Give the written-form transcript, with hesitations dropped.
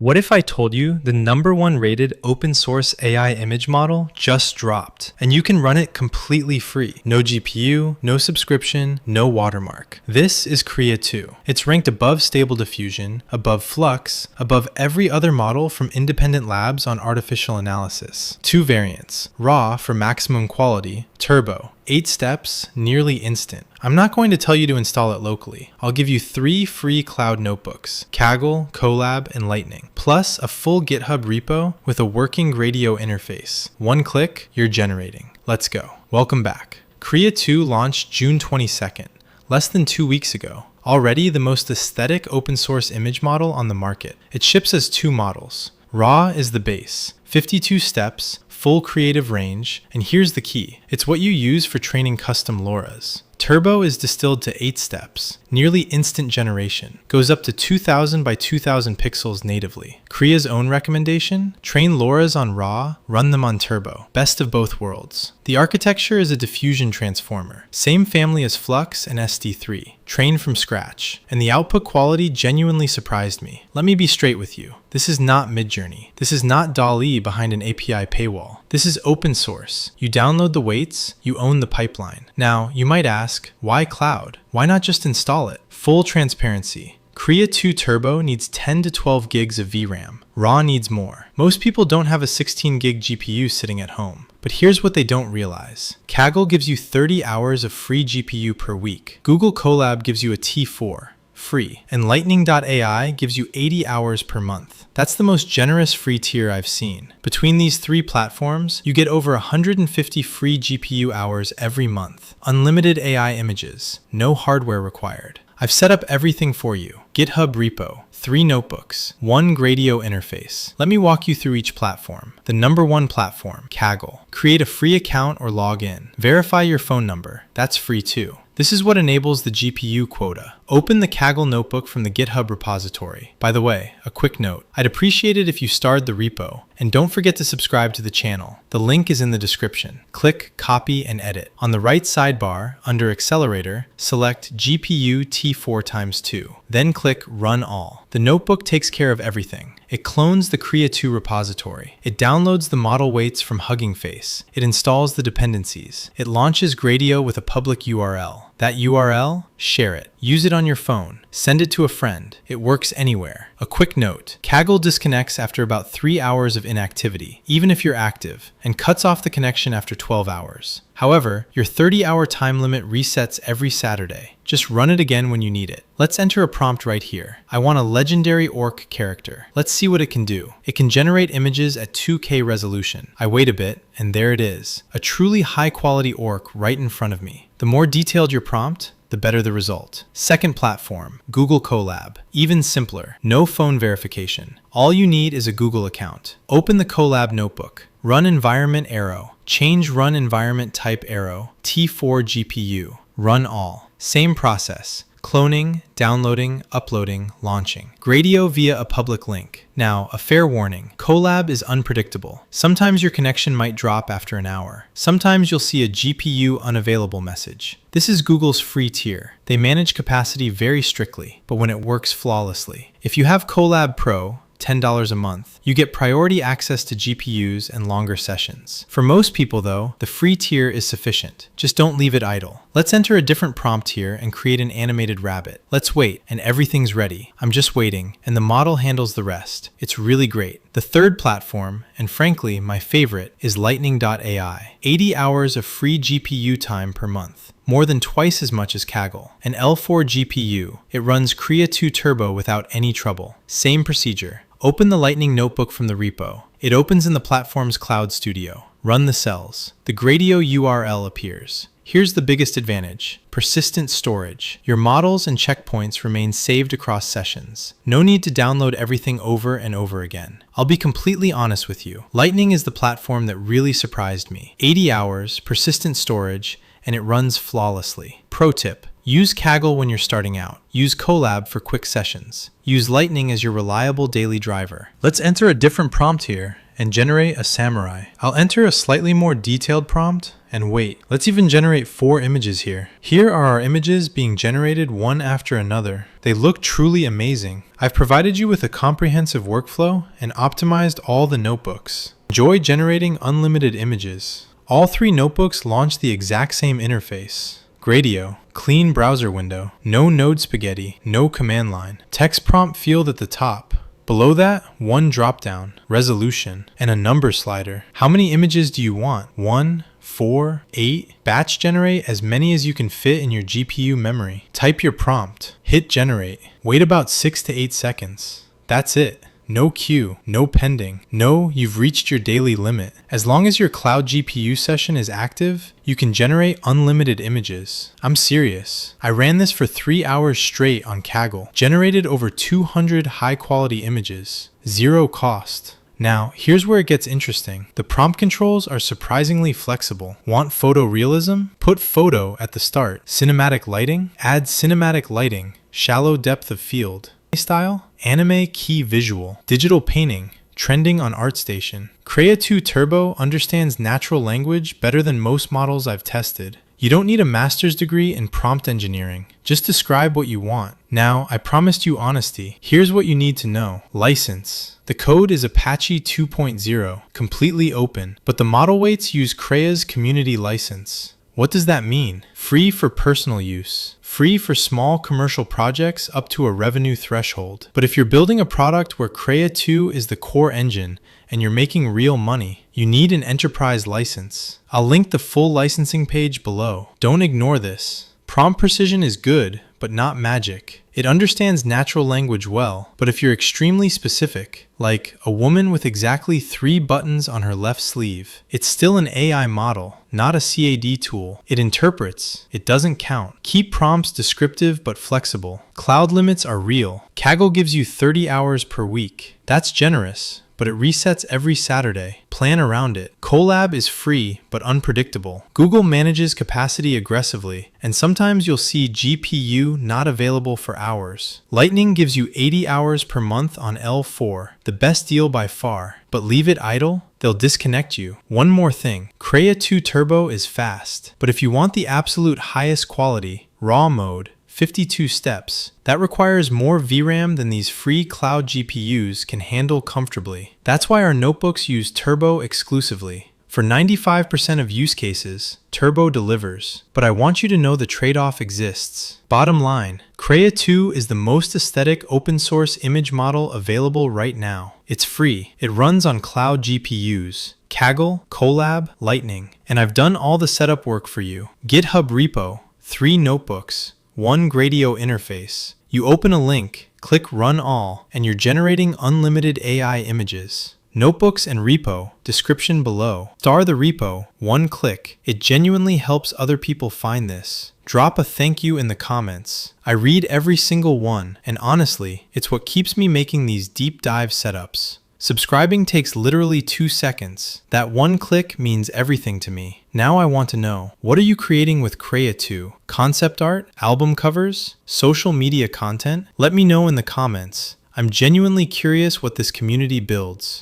What if I told you the #1 rated open source AI image model just dropped, and you can run it completely free? No GPU, no subscription, no watermark. This is Krea 2. It's ranked above Stable Diffusion, above Flux, above every other model from independent labs on artificial analysis. 2 variants: Raw for maximum quality, Turbo. 8 steps, nearly instant. I'm not going to tell you to install it locally. I'll give you 3 free cloud notebooks: Kaggle, Colab, and Lightning, plus a full GitHub repo with a working Gradio interface. 1 click, you're generating. Let's go. Welcome back. Krea 2 launched June 22nd, less than 2 weeks ago. Already the most aesthetic open source image model on the market. It ships as 2 models. Raw is the base, 52 steps, full creative range, and here's the key. It's what you use for training custom LoRAs. Turbo is distilled to 8 steps, nearly instant generation, goes up to 2000 by 2000 pixels natively. Krea's own recommendation: train LoRAs on Raw, run them on Turbo. Best of both worlds. The architecture is a diffusion transformer, same family as Flux and SD3, trained from scratch, and the output quality genuinely surprised me. Let me be straight with you. This is not Midjourney. This is not DALL-E behind an API paywall. This is open source. You download the weights, you own the pipeline. Now, you might ask, why cloud? Why not just install it? Full transparency. Krea 2 Turbo needs 10 to 12 gigs of VRAM. Raw needs more. Most people don't have a 16 gig GPU sitting at home. But here's what they don't realize. Kaggle gives you 30 hours of free GPU per week. Google Colab gives you a T4, free. And Lightning.ai gives you 80 hours per month. That's the most generous free tier I've seen. Between these 3 platforms, you get over 150 free GPU hours every month. Unlimited AI images, no hardware required. I've set up everything for you. GitHub repo, 3 notebooks, 1 Gradio interface. Let me walk you through each platform. The #1 platform, Kaggle. Create a free account or log in. Verify your phone number. That's free too. This is what enables the GPU quota. Open the Kaggle notebook from the GitHub repository. By the way, a quick note. I'd appreciate it if you starred the repo, and don't forget to subscribe to the channel. The link is in the description. Click, copy, and edit. On the right sidebar, under Accelerator, select GPU T4x2. Then click Run All. The notebook takes care of everything. It clones the Krea 2 repository. It downloads the model weights from Hugging Face. It installs the dependencies. It launches Gradio with a public URL. That URL? Share it. Use it on your phone. Send it to a friend. It works anywhere. A quick note: Kaggle disconnects after about 3 hours of inactivity, even if you're active, and cuts off the connection after 12 hours. However, your 30-hour time limit resets every Saturday. Just run it again when you need it. Let's enter a prompt right here. I want a legendary orc character. Let's see what it can do. It can generate images at 2K resolution. I wait a bit, and there it is. A truly high-quality orc right in front of me. The more detailed your prompt, the better the result. Second platform, Google Colab. Even simpler, no phone verification. All you need is a Google account. Open the Colab notebook. Run environment arrow. Change run environment type arrow. T4 GPU. Run all. Same process. Cloning, downloading, uploading, launching. Gradio via a public link. Now, a fair warning: Colab is unpredictable. Sometimes your connection might drop after an hour. Sometimes you'll see a GPU unavailable message. This is Google's free tier. They manage capacity very strictly, but when it works flawlessly. If you have Colab Pro, $10 a month, you get priority access to GPUs and longer sessions. For most people though, the free tier is sufficient. Just don't leave it idle. Let's enter a different prompt here and create an animated rabbit. Let's wait, and everything's ready. I'm just waiting, and the model handles the rest. It's really great. The third platform, and frankly my favorite, is Lightning.ai. 80 hours of free GPU time per month. More than twice as much as Kaggle. An L4 GPU. It runs Krea 2 Turbo without any trouble. Same procedure. Open the Lightning notebook from the repo. It opens in the platform's Cloud Studio. Run the cells. The Gradio URL appears. Here's the biggest advantage: persistent storage. Your models and checkpoints remain saved across sessions. No need to download everything over and over again. I'll be completely honest with you. Lightning is the platform that really surprised me. 80 hours, persistent storage, and it runs flawlessly. Pro tip: Use Kaggle when you're starting out. Use Colab for quick sessions. Use Lightning as your reliable daily driver. Let's enter a different prompt here and generate a samurai. I'll enter a slightly more detailed prompt and wait. Let's even generate 4 images here. Here are our images being generated one after another. They look truly amazing. I've provided you with a comprehensive workflow and optimized all the notebooks. Enjoy generating unlimited images. All 3 notebooks launch the exact same interface. Gradio, clean browser window, no node spaghetti, no command line. Text prompt field at the top. Below that, 1 dropdown, resolution, and a number slider. How many images do you want? 1, 4, 8? Batch generate as many as you can fit in your GPU memory. Type your prompt. Hit generate. Wait about 6 to 8 seconds. That's it. No queue, no pending. No, you've reached your daily limit. As long as your cloud GPU session is active, you can generate unlimited images. I'm serious. I ran this for 3 hours straight on Kaggle. Generated over 200 high-quality images. 0 cost. Now, here's where it gets interesting. The prompt controls are surprisingly flexible. Want photorealism? Put photo at the start. Cinematic lighting? Add cinematic lighting. Shallow depth of field. Style? Anime key visual. Digital painting. Trending on ArtStation. Krea 2 Turbo understands natural language better than most models I've tested. You don't need a master's degree in prompt engineering. Just describe what you want. Now, I promised you honesty. Here's what you need to know. License. The code is Apache 2.0, completely open, but the model weights use Krea's community license. What does that mean? Free for personal use. Free for small commercial projects up to a revenue threshold. But if you're building a product where Krea 2 is the core engine and you're making real money, you need an enterprise license. I'll link the full licensing page below. Don't ignore this. Prompt precision is good, but not magic. It understands natural language well, but if you're extremely specific, like a woman with exactly 3 buttons on her left sleeve, it's still an AI model, not a CAD tool. It interprets, it doesn't count. Keep prompts descriptive but flexible. Cloud limits are real. Kaggle gives you 30 hours per week. That's generous, but it resets every Saturday. Plan around it. Colab is free, but unpredictable. Google manages capacity aggressively, and sometimes you'll see GPU not available for hours. Lightning gives you 80 hours per month on L4, the best deal by far. But leave it idle, they'll disconnect you. One more thing, Krea 2 Turbo is fast, but if you want the absolute highest quality, raw mode, 52 steps. That requires more VRAM than these free cloud GPUs can handle comfortably. That's why our notebooks use Turbo exclusively. For 95% of use cases, Turbo delivers. But I want you to know the trade-off exists. Bottom line, Krea 2 is the most aesthetic open source image model available right now. It's free. It runs on cloud GPUs. Kaggle, Colab, Lightning. And I've done all the setup work for you. GitHub repo, 3 notebooks, 1 Gradio interface. You open a link, click Run All, and you're generating unlimited AI images. Notebooks and repo, description below. Star the repo, 1 click. It genuinely helps other people find this. Drop a thank you in the comments. I read every single one, and honestly, it's what keeps me making these deep dive setups. Subscribing takes literally 2 seconds. That 1 click means everything to me. Now I want to know, what are you creating with Krea 2? Concept art? Album covers? Social media content? Let me know in the comments. I'm genuinely curious what this community builds.